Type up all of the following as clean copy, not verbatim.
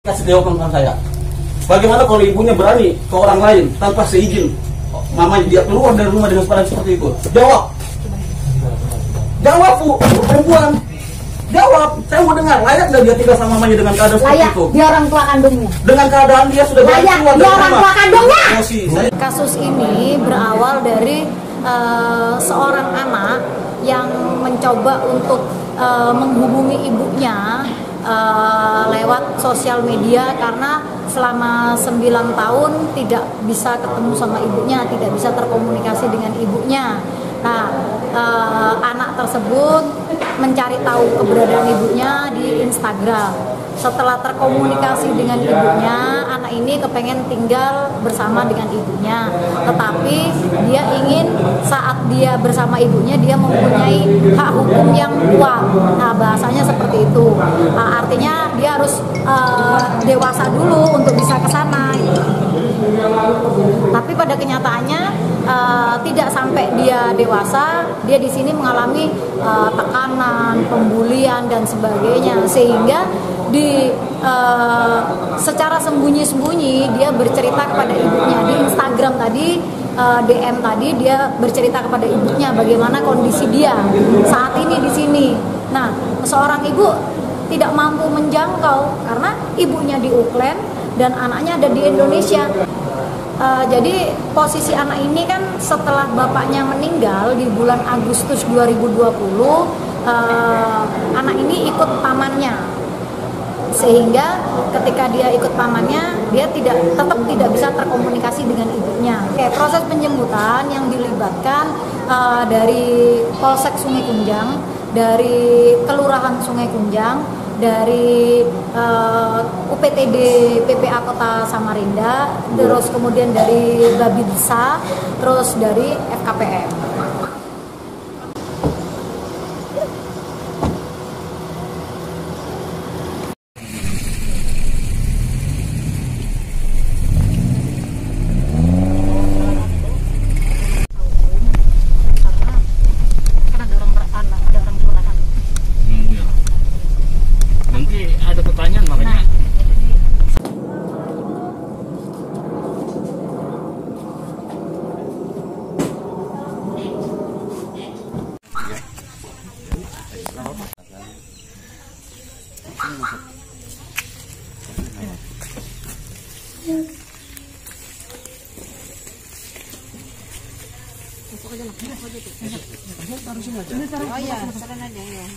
Kasih jawaban sama saya. Bagaimana kalau ibunya berani ke orang lain tanpa seizin mamanya dia keluar dari rumah dengan keadaan seperti itu? Jawab. Jawab, Bu, perempuan. Jawab. Saya mau dengar. Layak nggak dia tinggal sama mamanya dengan keadaan seperti itu? Dia orang tua kandungnya. Dengan keadaan dia sudah berani keluar dari orang tua kandungnya. Kasus ini berawal dari seorang anak yang mencoba untuk menghubungi ibunya lewat sosial media karena selama 9 tahun tidak bisa ketemu sama ibunya, tidak bisa terkomunikasi dengan ibunya. Nah, anak tersebut mencari tahu keberadaan ibunya di Instagram. Setelah terkomunikasi dengan ibunya, anak ini kepengen tinggal bersama dengan ibunya. Tetapi dia ingin saat dia bersama ibunya, dia mempunyai hak hukum yang kuat. Nah, bahasanya seperti itu. Nah, artinya dia harus dewasa dulu untuk bisa ke sana. Tapi pada kenyataannya tidak sampai dia dewasa, dia di sini mengalami tekanan, pembulian dan sebagainya, sehingga secara sembunyi-sembunyi dia bercerita kepada ibunya di Instagram tadi, DM tadi dia bercerita kepada ibunya bagaimana kondisi dia saat ini di sini. Nah, seorang ibu tidak mampu menjangkau karena ibunya di Auckland dan anaknya ada di Indonesia. Jadi posisi anak ini kan setelah bapaknya meninggal di bulan Agustus 2020, anak ini ikut pamannya. Sehingga ketika dia ikut pamannya, dia tetap tidak bisa terkomunikasi dengan ibunya. Proses penjemputan yang dilibatkan dari Polsek Sungai Kunjang, dari Kelurahan Sungai Kunjang, dari UPTD PPA Kota Samarinda, terus kemudian dari Babinsa, terus dari FKPM. Oh iya, sekarang aja ya.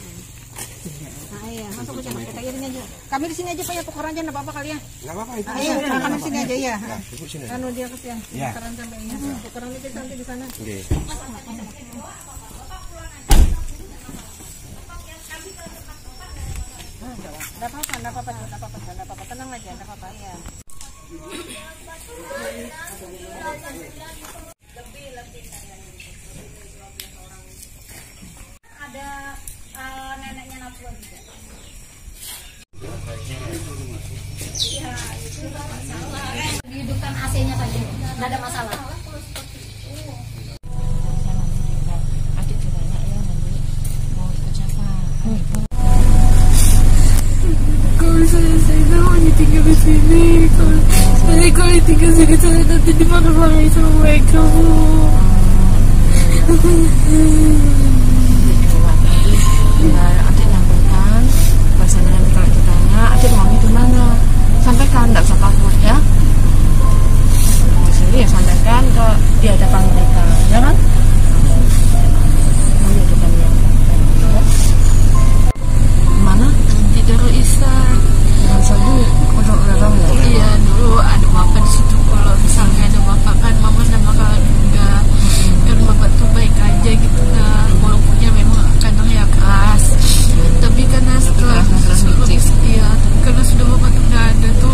Nah iya, masuk aja. Kita iring aja. Kami di sini aja Pak ya, tuker aja enggak apa-apa kali ya. Enggak apa-apa itu. Iya, kami di sini aja ya. Anu dia ke ya. Tukeran sampai ini. Tukeran itu sampai di sana. Nggih. Enggak apa-apa. Tenang aja, enggak apa-apa ya. Ada neneknya Najwa juga. Iya, itu masalah. Dihidupkan AC-nya saja, nggak ada masalah. Adik juga banyak ya, nanti mau ikut siapa? Kalau misalnya saya hanya tinggal di sini, kalau tinggal di sini saya nanti dimarah-marahin sama mereka, Bu. Adik nyampaikan bahasanya nanti kalau ditanya adik mau di mana, sampaikan, tidak usah takut ya. Di sini ya sampaikan ke di hadapan mereka, ya kan? Di hadapan mereka. Mana? Di Darul Ihsan. Yang sabu untuk orang ya. Iya, dulu ada bapak di situ. Kalau misalnya ada bapak kan mama sama kakak enggak. Dan bapak tuh baik aja gitu kan. Walaupunnya memang kadang ya keras. Tapi karena setelah ya, karena sudah bapak tuh nggak ada tuh,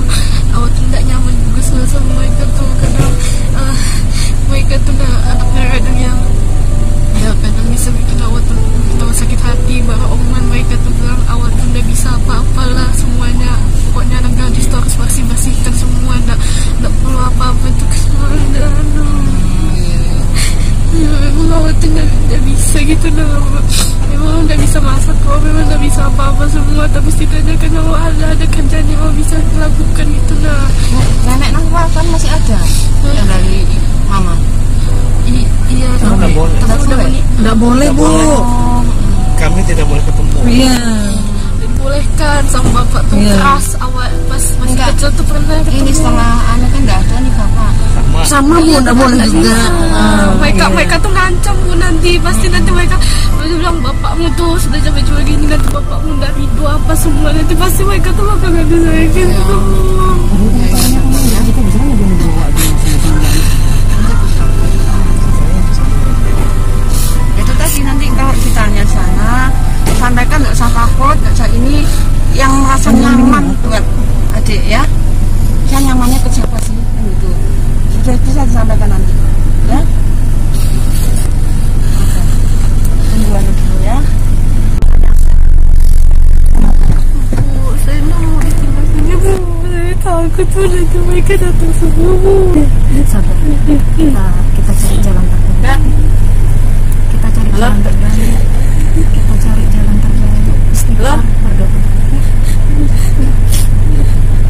awal tuh nggak nyaman juga sama mereka tuh, karena mereka tuh anaknya kadang yang ya kadang bisa bikin awal tuh sakit hati. Bahwa omongan mereka tuh bilang awal tuh nggak bisa apa-apalah semuanya, pokoknya anak gadis tuh harus bersih-bersihkan semua, nggak perlu apa-apa tuh kesulitan. Memang awal tuh nggak bisa gitu loh. Memang nggak bisa masak kok, memang nggak bisa apa-apa semua, tapi setidaknya kan Allah ada kerjaan yang bisa dilakukan. pas masih kecil tuh pernah ketemu. Ini setengah anak kan dah tua nih kakak. Sama Bu, nggak boleh juga. Mereka tuh ngancam Bu, nanti pasti nanti mereka bilang bapakmu tuh sudah capek-capek gini, nanti bapakmu dari dua apa semua, nanti pasti mereka tuh bakal ngadu saya gitu. Itu tadi nanti kalau ditanya sana, sampaikan nggak usah takut, nggak usah ini, yang merasa nyaman buat adik ya. Yang nyamannya ke siapa sih? Gitu. Sudah itu saya sampaikan nanti, ya. Tungguan dulu ya. Bu, saya nggak mau ditinggal sini Bu, saya takut Bu, nanti mereka datang semua Bu. Sabar, kita cari jalan terbaik. Kita cari jalan terbaik. Kita cari jalan terbaik. Istighfar, berdoa.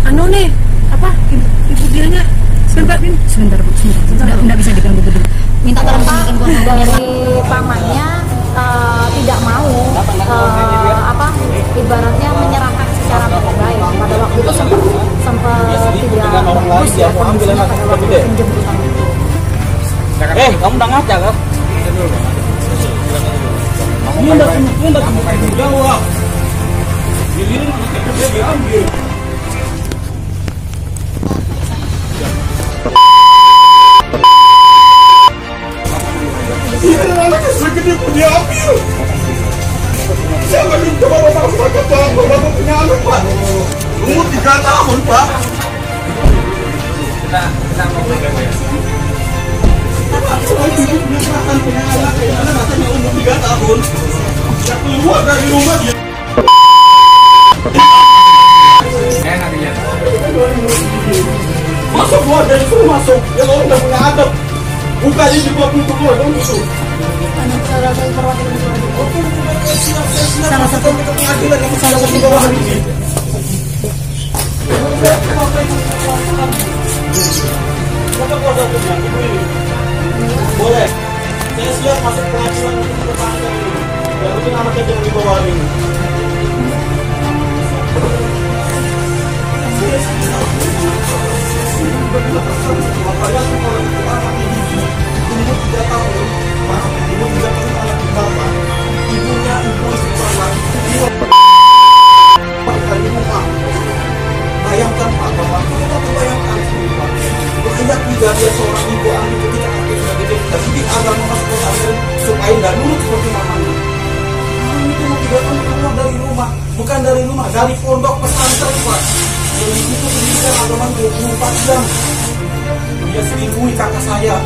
Anu nih, apa? Ibu dianya sebentar Bu, sebentar. Nggak bisa diganggu dulu. Minta tolong dari pamannya tidak mau ibaratnya menyerahkan secara baik. Pada waktu itu sempat tidak bagus ya kondisinya pada waktu penjemputan itu. Kamu udah ngaca kan? Ini udah jawab. Giliran dia diambil. Anaknya segede pun diambil. Siapa minta bapak sebagai bapak punya anak Pak? Umur 3 tahun Pak. Kita ngomong katanya umur 3 tahun. Ya keluar dari rumah dia. Enak dia. Masuk keluar dari situ masuk. Ya kalau udah punya adab. Buka ini di bawah pintu keluar dong itu. Salah satu pengadilan yang salah satu bawah ini. Boleh. Saya siap masuk pengadilan untuk bertanya ini. Ya mungkin anaknya jangan dibawa ini. Makanya kalau itu anak ini umur 3 tahun, umur 3 tahun anak di bapak, ibunya ibu sekolah, dari rumah. Bayangkan Pak, Bapak, kita bayangkan Pak. Banyak juga dia seorang ibu ambil ketika anaknya sudah gede, tapi di agama masuk ke pesantren supaya nggak nurut seperti mamanya. Orang itu mau 3 tahun keluar dari rumah, bukan dari rumah, dari pondok pesantren Pak. Yang itu pendidikan agama 24 jam. Dia selingkuhi kakak saya.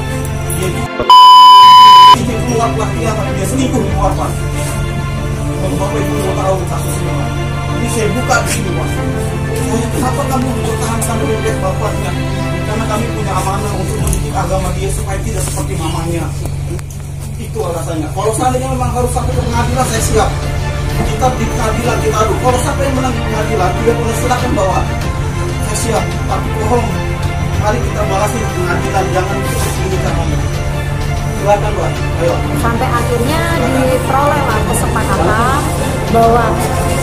Dia keluar pelatihan, tapi dia selingkuh keluar Pak. Kalau Bapak Ibu mau tahu kasusnya Pak. Ini saya buka di sini Pak. Kenapa kamu mempertahankan bebek bapaknya? Karena kami punya amanah untuk mendidik agama dia supaya tidak seperti mamanya. Itu alasannya. Kalau seandainya memang harus sampai ke pengadilan, saya siap. Kita di pengadilan kita adu. Kalau sampai yang menang di pengadilan, tidak boleh silakan bawa. Saya siap. Tapi bohong. Mari kita bahas di pengadilan, jangan ini kamu. Silakan Pak. Ayo. Sampai akhirnya diperolehlah kesepakatan bahwa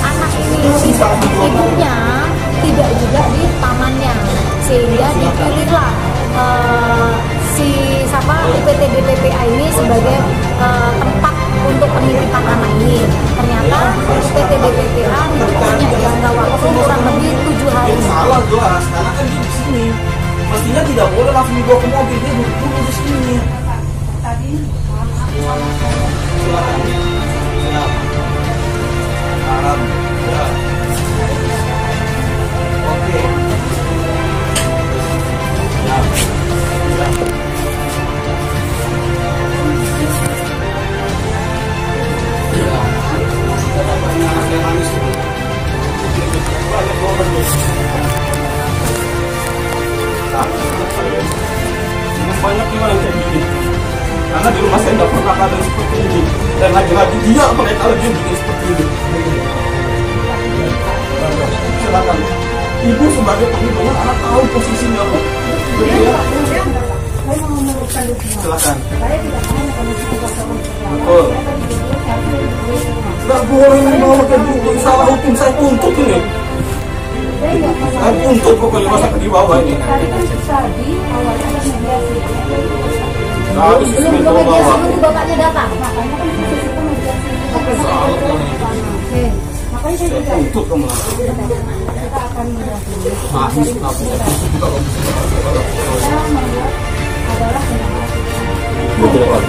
anak ini ibunya tidak juga di pamannya, sehingga dipilihlah si UPT-BPPA ini sebagai tempat untuk penitipan anak ini. Ternyata UPT-BPPA punya jangka waktu kurang lebih 7 hari. Salah jelas, karena kan dia di sini. Mestinya tidak boleh langsung dibawa ke mobil, dia duduk dulu di sini. Silakan. Siap. Paham. Ya. Oke. Ya. Ya. Banyak juga yang kayak gini. Karena di rumah saya tidak pernah ada yang seperti ini. Dan lagi-lagi dia mereka lagi bikin seperti ini. Silakan. Ibu sebagai perlindungan anak tahu posisinya Pak. Silakan. Betul. Nggak boleh membawa ke buku salah hukum saya tuntut ini. Saya tuntut pokoknya masa di bawah ini. Tadi kan tadi awalnya ada mediasi. Nah, habis itu di bawah. Nunggu bapaknya datang. Makanya kan di situ mediasi. Oke. Makanya saya juga. Tuntut kamu. Kita akan mediasi. Masih aku juga kamu. Kita membuat adalah Betul kan?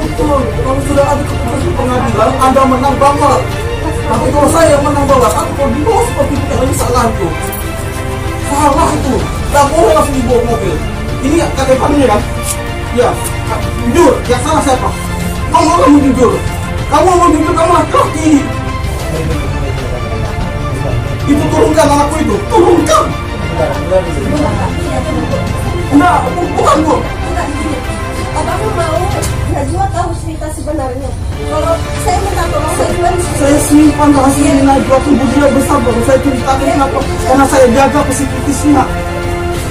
Betul, kalau sudah ada keputusan pengadilan, Anda menang banget. Tapi kalau saya yang menang banget, aku kalau dibawa seperti itu, ini salah itu. Salah itu, gak boleh langsung dibawa mobil. Ini KTP-nya kan? Ya, jujur, yang salah siapa? Kamu mau jujur. Kamu mau jujur, kamu laki-laki. Itu turunkan anakku itu, turunkan. Enggak, bukan bu. Abang mau Najwa tahu cerita sebenarnya. Kalau saya minta tolong saya Saya simpan rahasia ini Najwa, tubuh dia besar baru saya ceritakan kenapa? Karena saya jaga psikisnya.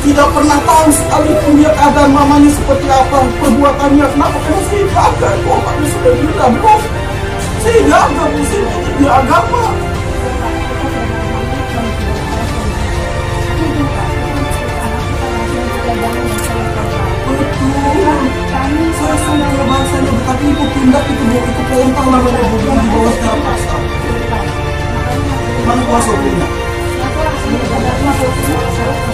Tidak pernah tahu sekalipun dia keadaan mamanya seperti apa, perbuatannya kenapa? Karena saya jaga. Bapaknya sudah bilang, bro, saya jaga musimnya di agama. Saya sama bahasanya, tapi itu tindak itu pelempar namanya bukan di bawah secara paksa. Mana kuasa hukumnya?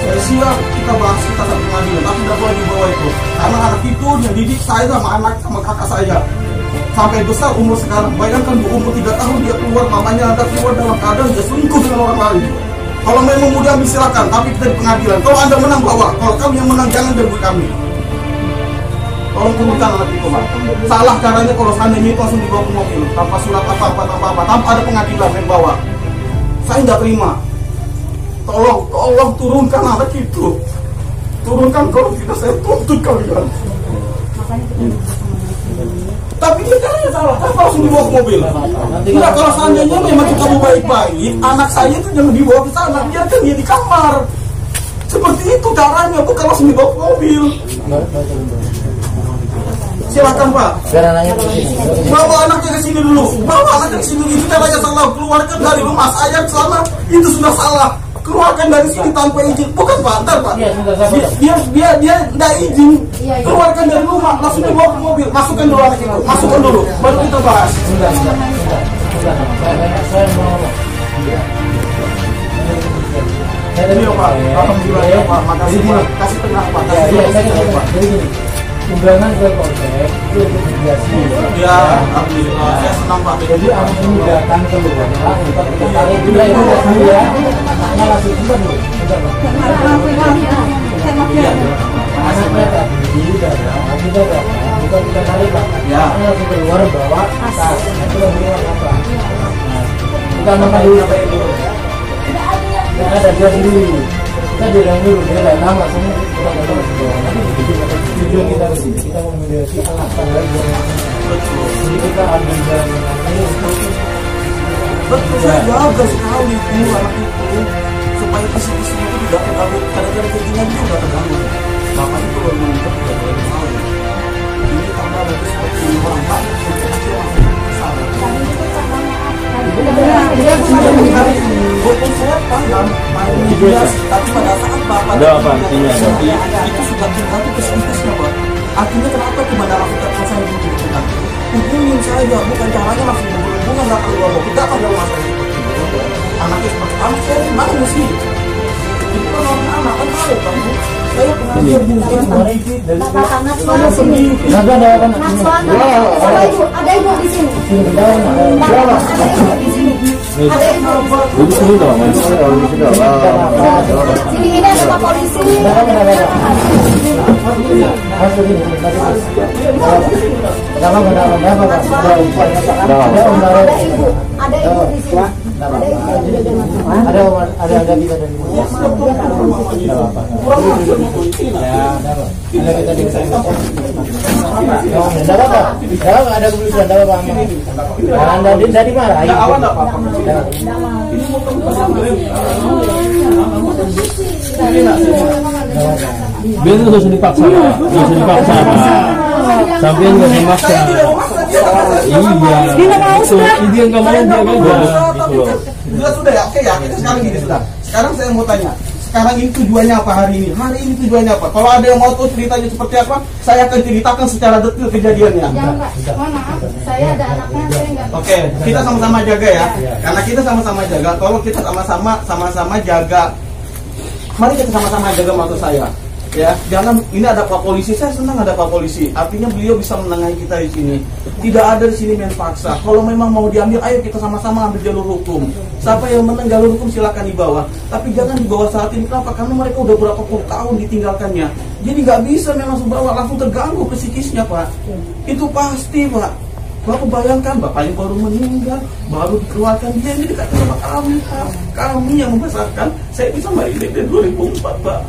Saya siap kita bahas kita satu pengadilan, tapi tidak boleh di bawah itu. Karena anak itu yang didik saya sama anak sama kakak saya sampai besar umur sekarang. Bayangkan bu, umur 3 tahun dia keluar, mamanya ada keluar dalam keadaan dia selingkuh dengan orang lain. Kalau memang mudah silakan, tapi kita di pengadilan. Kalau Anda menang bawa, kalau kami yang menang jangan debut kami. Tolong turunkan anak itu, Pak. Salah caranya kalau seandainya itu langsung dibawa ke mobil tanpa surat apa-apa, tanpa ada pengadilan yang bawa. Saya tidak terima. Tolong turunkan anak itu. Turunkan, kalau tidak saya tuntut kalian. Tapi dia caranya salah, kenapa langsung dibawa ke mobil? Tidak, kalau seandainya memang kita mau baik-baik, anak saya itu jangan dibawa ke sana, biarkan dia di kamar. Seperti itu caranya, bukan langsung dibawa ke mobil. Silakan Pak. Bawa anaknya ke sini dulu. Bawa anaknya ke sini. Itu caranya salah. Keluarkan dari rumah saya ke sana. Itu sudah salah. Keluarkan dari sini tanpa izin. Bukan Pak, ntar Pak. Dia tidak izin. Keluarkan dari rumah. Langsung dibawa ke mobil. Masukkan dulu anak itu. Masukkan dulu. Baru kita bahas. Ini Pak. Alhamdulillah ya Pak. Makasih Pak. Kasih tenang Pak. Kasih Pak. Undangan ke Polsek itu untuk mediasi. Ya, alhamdulillah. Saya senang Pak. Jadi aku ini datang ke rumah untuk kita tarik juga itu dulu ya. Anaknya langsung bentar dulu. Anaknya tadi udah ada, kita udah bukan kita tarik Pak. Ya. Anaknya langsung keluar bawa tas. Itu keluar apa? Kita makan dulu apa itu? Tidak ada dia dulu. Kita bilang dulu dia ada nama semua kita datang ke bawah. Nanti begitu tujuan kita begini, kita mau mediasi alasan lagi. Jadi kita ambil jalan ini untuk betul saya jaga sekali itu anak itu supaya psikisnya itu tidak terganggu. Kadang-kadang keinginan dia tidak terganggu. Makanya kalau meningkat tidak boleh disalah. Ini karena ada seperti orang banyak yang kecil salah. Walaupun saya paham tapi pada saat bapak itu sudah terganggu psikisnya Pak. Artinya kenapa cuma dalam kata saya dibutuhkan hubungin saya, bukan caranya langsung hubungan nggak keluar kita pada masalah seperti itu. Anaknya seperti kamu, saya gimana mesti itu kan orang anak kan tahu kamu. Saya pengajar bukan Najwa di sini. Najwa ada ibu di sini. Ada ibu di sini. Ada ibu. Sini ini ada Pak polisi. Ada ibu di sini. Ada kita dari ada kita di sana. Ada keputusan ada apa? Anda dari mana? awan apa? Biar itu sudah dipaksa. Sampai nggak dimaksa. Saya tidak memaksa. Dia nggak mau sudah. Dia nggak mau, dia gagal. Sudah ya, oke ya. Kita sekarang gini sudah. Sekarang saya mau tanya. Sekarang ini tujuannya apa hari ini? Hari ini tujuannya apa? Kalau ada yang mau tahu ceritanya seperti apa, saya akan ceritakan secara detail kejadiannya. Jangan Pak, mohon maaf, saya ada anaknya, saya nggak. Oke, kita sama-sama jaga ya. Karena kita sama-sama jaga. Tolong kita sama-sama jaga. Mari kita sama-sama jaga motor saya. Ya, jangan ini ada Pak Polisi. Saya senang ada Pak Polisi. Artinya beliau bisa menengahi kita di sini. Tidak ada di sini main paksa. Kalau memang mau diambil, ayo kita sama-sama ambil jalur hukum. Siapa yang menang jalur hukum silakan dibawa. Tapi jangan dibawa saat ini. Kenapa? Karena mereka udah berapa puluh tahun ditinggalkannya. Jadi nggak bisa memang bawa langsung terganggu psikisnya Pak. Itu pasti Pak. Bapak bayangkan bapaknya baru meninggal, baru dikeluarkan, dia ini dekat sama kami Pak. Kami yang membesarkan. Saya bisa marinir dari 2004 Pak.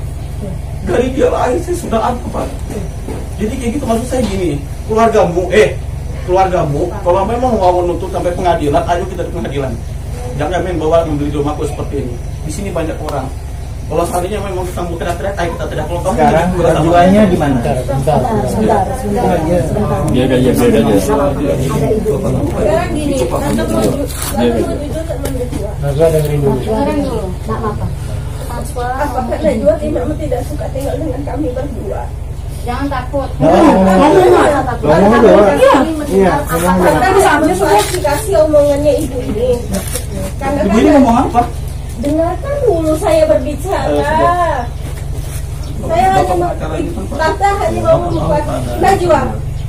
Dari dia lahir saya sudah ada Pak. Jadi kayak gitu maksud saya gini, keluargamu kalau memang mau menuntut sampai pengadilan, ayo kita ke pengadilan. Jangan main bawa membeli rumahku seperti ini. Di sini banyak orang. Kalau seandainya memang kita mau teriak-teriak, ayo kita teriak. Kalau kamu Sekarang tujuannya di mana? Sebentar. Jaga. Sekarang gini, tante mau jujur Dengerin dulu. sekarang dulu, nggak apa-apa. Apakah Najwa tidak suka tinggal dengan kami berdua? Jangan takut. Jangan takut. Iya. Karena klarifikasi omongannya ibu ini. Karena Ibu ini ngomong apa? dengarkan dulu saya berbicara. Saya hanya Tante hanya mau membuat Najwa.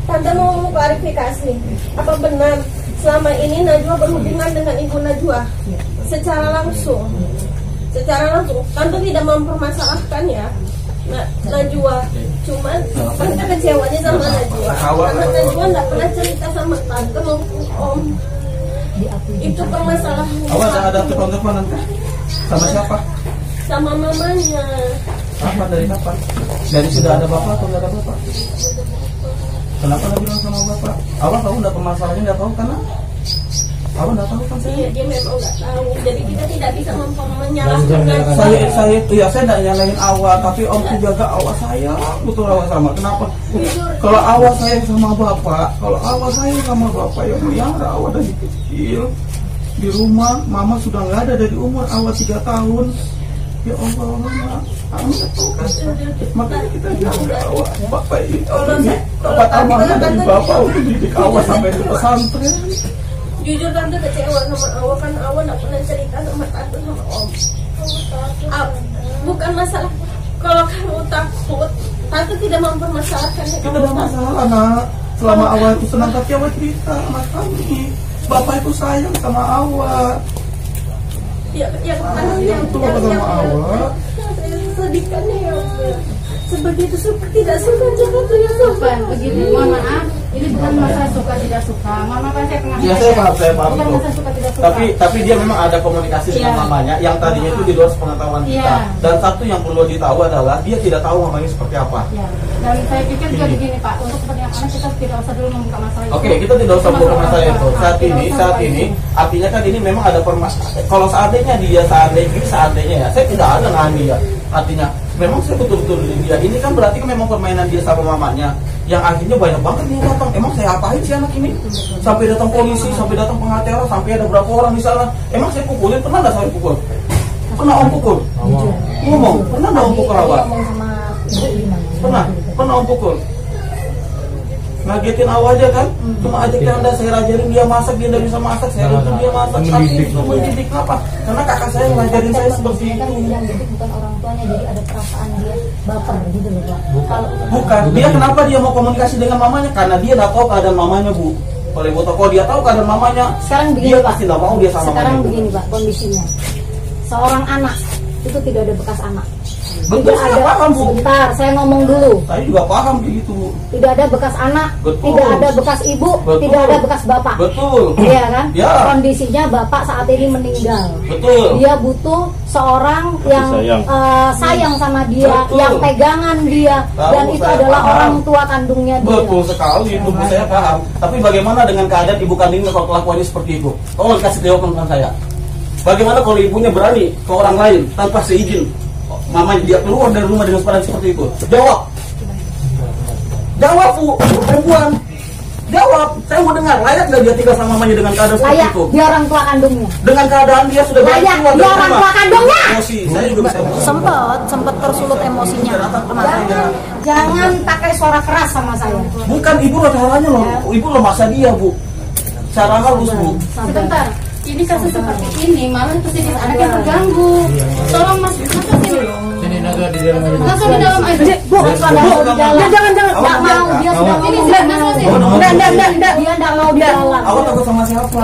Tante mau mengklarifikasi. Apa benar selama ini Najwa berhubungan dengan ibu Najwa secara langsung? Tante tidak mempermasalahkan ya Najwa, cuman Tante kecewanya sama Najwa karena Najwa nggak pernah cerita sama Tante maupun Om. Itu permasalahan. Awas ada telepon-teleponan kan? Sama siapa? Sama mamanya. Apa dari kapan? Dari sudah ada bapak atau nggak ada bapak? Kenapa nggak bilang sama bapak? Awas kamu nggak permasalahannya nggak tahu karena Awal nggak tahu kan saya? Iya, dia memang nggak tahu. Jadi kita tidak bisa menyalahkan. Saya nggak nyalain awal, tapi Om tuh jaga awal saya betul awal sama. Kenapa? Kalau awal saya sama bapak, yang melihara awal dari kecil di rumah, mama sudah nggak ada dari umur awal 3 tahun. Ya Allah, mama, kamu tahu kan? Makanya kita jaga awal. Bapak ini, dapat amanah dari bapak untuk didik awal sampai ke pesantren. Jujur Tante kecewa sama Awa kan Awa nggak pernah cerita sama Tante sama Om. Bukan masalah kalau kamu takut, Tante tidak mempermasalahkan. Tidak ada masalah nak. Selama Awa itu senang tapi Awa cerita sama kami. Bapak itu sayang sama Awa. Yang sama Awa. Sedihkan ya. Sebegitu suka tidak suka jangan tuh ya Bukan begitu, mohon maaf. Ini bukan masalah suka tidak suka. Mama kan saya pernah. Ya saya paham Bukan itu. masalah suka tidak suka. Tapi dia memang ada komunikasi dengan mamanya yang tadinya itu di luar pengetahuan kita. Dan satu yang perlu ditahu adalah dia tidak tahu mamanya seperti apa. Ya. Dan saya pikir juga begini Pak, untuk kepentingan anak kita tidak usah dulu membuka masalah itu. Oke, kita tidak usah membuka masalah itu. Saat ini, artinya kan ini memang ada permasalahan. Kalau seandainya ya, saya tidak ada dengan dia. Artinya, memang saya betul-betul dia. Ini kan berarti kan memang permainan dia sama mamanya. Yang akhirnya banyak banget dia datang. Emang saya apain sih anak ini? Sampai datang polisi, sampai datang pengacara, sampai ada berapa orang di sana. Emang saya pukulin? Pernah nggak saya pukul? Pernah Om pukul? Ngomong, pernah nggak Om pukul Awa? Pernah Om pukul? Ngagetin Awa aja kan? Cuma ajak Anda, saya ajarin dia masak, dia nggak bisa masak, saya ajarin dia masak. Tapi itu mendidik apa? Karena kakak saya ngajarin saya seperti itu. Yang didik bukan orang tuanya, jadi ada perasaan dia baper gitu loh Pak. Bukan, dia kenapa dia mau komunikasi dengan mamanya? Karena dia udah tahu keadaan mamanya Bu. Kalau ibu tahu, kalau dia tahu keadaan mamanya, Sekarang begini dia Pak. pasti nggak mau dia sama Sekarang mamanya. begini Pak kondisinya. Seorang anak itu tidak ada bekas anak. Betul, saya paham Bu. Sebentar, saya ngomong dulu. Saya juga paham begitu Bu. Tidak ada bekas anak, Betul. tidak ada bekas ibu, Betul. tidak ada bekas bapak. Betul. Iya kan? Ya. Kondisinya bapak saat ini meninggal. Betul. Dia butuh seorang yang sayang sama dia, Betul. yang pegangan dia, Tahu, dan itu saya adalah paham. orang tua kandungnya dia. Betul sekali itu Bu, saya paham. Tapi bagaimana dengan keadaan ibu kandungnya kalau kelakuannya seperti itu? Tolong kasih jawaban tentang saya. Bagaimana kalau ibunya berani ke orang lain tanpa seizin mamanya dia keluar dari rumah dengan keadaan seperti itu? Jawab Bu, perempuan. Jawab, saya mau dengar. Layak nggak dia tinggal sama mamanya dengan keadaan seperti Layak, itu? dia orang tua kandungnya. Dengan keadaan dia sudah Layak, keluar dia dari orang rumah. tua kandungnya. Emosi, saya juga bisa emosi. Sempet tersulut emosinya. Jangan pakai suara keras sama saya. Bukan ibu loh caranya loh. Ibu loh maksa dia, Bu. Cara halus, Bu. Sebentar, ini kasus seperti ini malah pesimis anaknya terganggu. Tolong mas, masuk sini. Sini naga di dalam aja. Masuk di dalam aja. Bu, jangan, Nggak mau, dia sudah Ini ngomong. sudah masuk sini. enggak. Dia enggak mau di dalam. Aku takut sama siapa?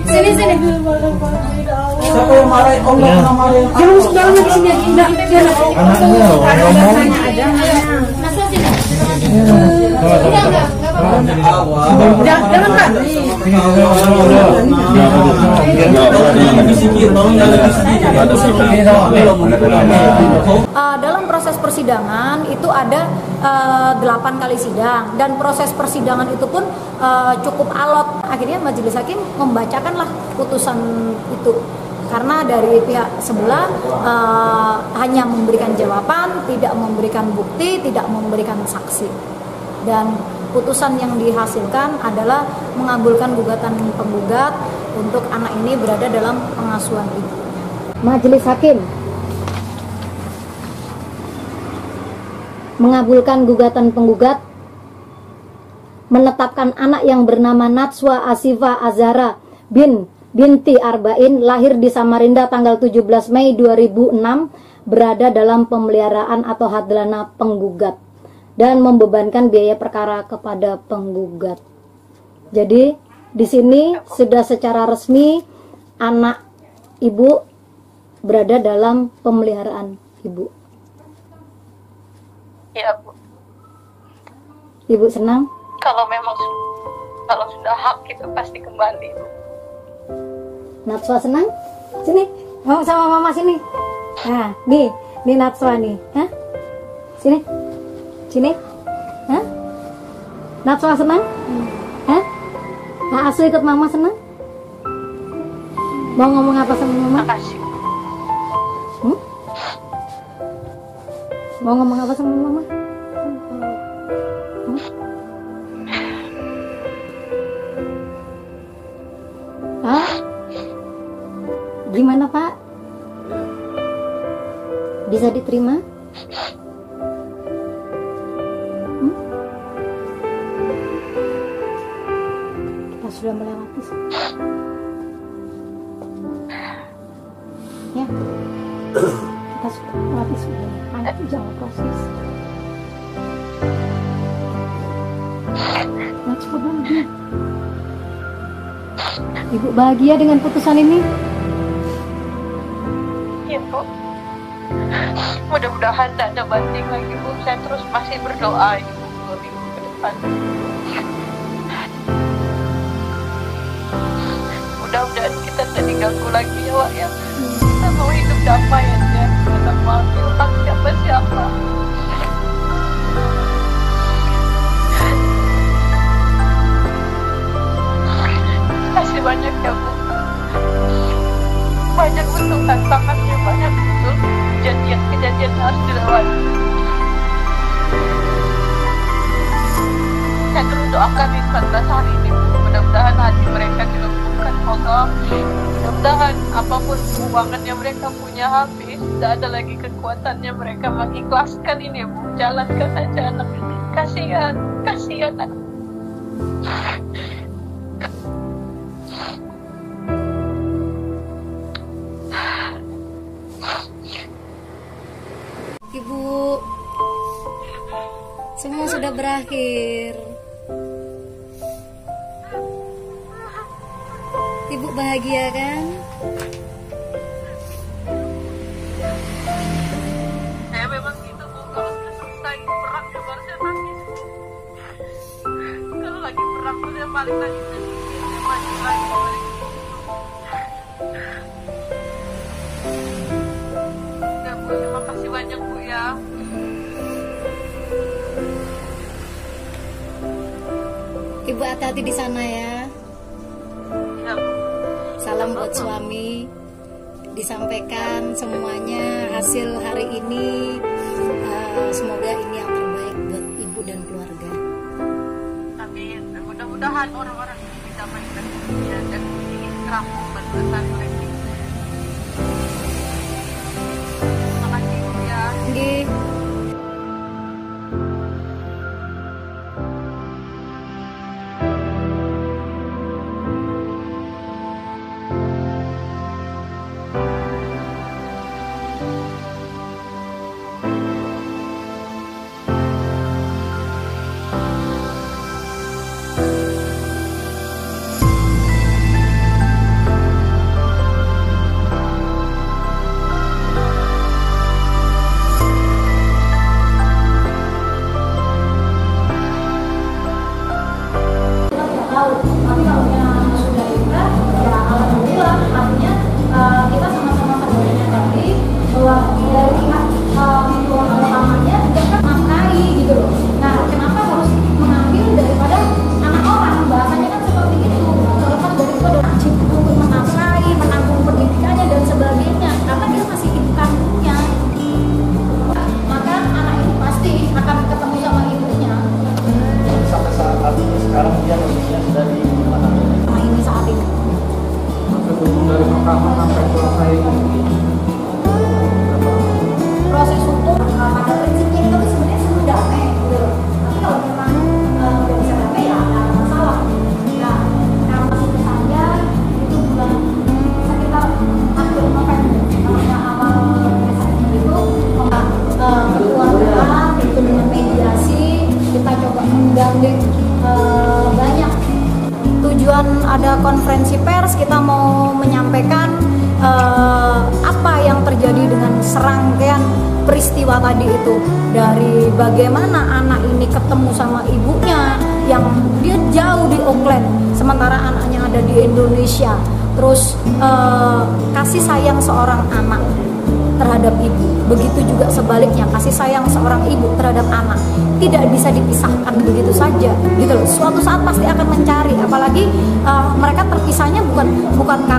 Sini sini. Siapa yang marahin? Oh, nggak pernah marahin. Jangan masuk dalam di sini. Enggak, Anaknya loh, ngomong. masuk sini. Enggak apa-apa. Jangan kan? Dalam proses persidangan itu ada 8 kali sidang dan proses persidangan itu pun cukup alot. Akhirnya majelis hakim membacakanlah putusan itu karena dari pihak sebelah hanya memberikan jawaban, tidak memberikan bukti, tidak memberikan saksi. Dan putusan yang dihasilkan adalah mengabulkan gugatan penggugat untuk anak ini berada dalam pengasuhan ibu. Majelis hakim mengabulkan gugatan penggugat, menetapkan anak yang bernama Natswa Asifa Azhara binti Arba'in, lahir di Samarinda tanggal 17 Mei 2006, berada dalam pemeliharaan atau hadlana penggugat dan membebankan biaya perkara kepada penggugat. Jadi di sini sudah secara resmi anak ibu berada dalam pemeliharaan ibu. Ya Bu, Ibu senang? kalau sudah hak itu pasti kembali. Natswa senang? Sini, mau sama mama sini. Nah, nih Natswa nih. Hah? Sini. Hah? Natswa senang? Hah? Nah, Asu ikut mama senang? Mau ngomong apa sama mama? Makasih. Mau ngomong apa sama mama? Hah? Gimana Pak? Bisa diterima? Kita sudah melewati. Ya. Kita sudah melewati semuanya. Anak itu jangan proses. Nah, coba bahagia. Ibu bahagia dengan putusan ini? Iya Bu, mudah-mudahan tidak ada banding lagi Bu. Saya terus masih berdoa Ibu 2 minggu ke depan. Mudah-mudahan kita tidak diganggu lagi ya Wak ya. Kita mau hidup damai aja. Kita mau ambil hak siapa-siapa. Kasih banyak ya Bu. Banyak betul tantangannya, banyak betul kejadian-kejadian harus dilewati. Saya terus doakan di 14 hari ini Bu. Mudah-mudahan hati mereka dilembutkan Allah. Mudah-mudahan apapun keuangannya mereka punya habis, tidak ada lagi kekuatannya mereka mengikhlaskan ini Bu. Jalankan saja anak ini. Kasihan anak. Ibu, semua sudah berakhir. Ibu bahagia kan? Saya memang gitu Bu, kalau sudah selesai perang ya baru saya nangis. Kalau lagi perang tuh dia paling nangis sedikit, dia maju lagi balik. Ya Bu, terima kasih banyak Bu ya. Ibu hati-hati di sana ya. Ya Bu. Salam buat suami. Disampaikan semuanya hasil hari ini. Semoga ini yang terbaik buat ibu dan keluarga. Amin. mudah-mudahan orang-orang ini bisa mainkan dunia dan ingin terampung batasan mereka. Terima kasih Bu ya. Nggih. Tapi kalau yang sudah inkrah, ya alhamdulillah, artinya kita sama-sama menyadari bahwa dari pihak tuan utamanya juga kan nafkahi gitu loh. Nah, kenapa harus mengambil daripada anak orang? Bahasanya kan seperti itu. Terlepas dari itu ada wajib untuk menafkahi, menanggung pendidikannya dan sebagainya, karena dia masih ibu kandungnya. Maka anak itu pasti akan ketemu sama ibunya. Sampai saat ini sekarang dia kondisinya sudah di mana? Sama ini saat ini. Sebelum dari mahkamah sampai selesai Proses hukum pada prinsipnya itu sebenarnya sudah damai gitu loh. Tapi kalau memang nggak bisa damai ya nggak ada masalah. Nah, karena itu saja itu bulan sekitar akhir November, namanya awal Desember itu ketua PA itu dengan mediasi kita coba menggandeng banyak. Tujuan ada konferensi pers, kita mau menyampaikan apa yang terjadi dengan serangkaian peristiwa tadi itu, dari bagaimana anak ini ketemu sama ibunya yang dia jauh di Auckland sementara anaknya ada di Indonesia, terus kasih sayang seorang anak terhadap ibu, begitu juga sebaliknya kasih sayang seorang ibu terhadap anak tidak bisa dipisahkan begitu saja gitu loh. Suatu saat pasti akan mencari, apalagi mereka terpisahnya bukan karena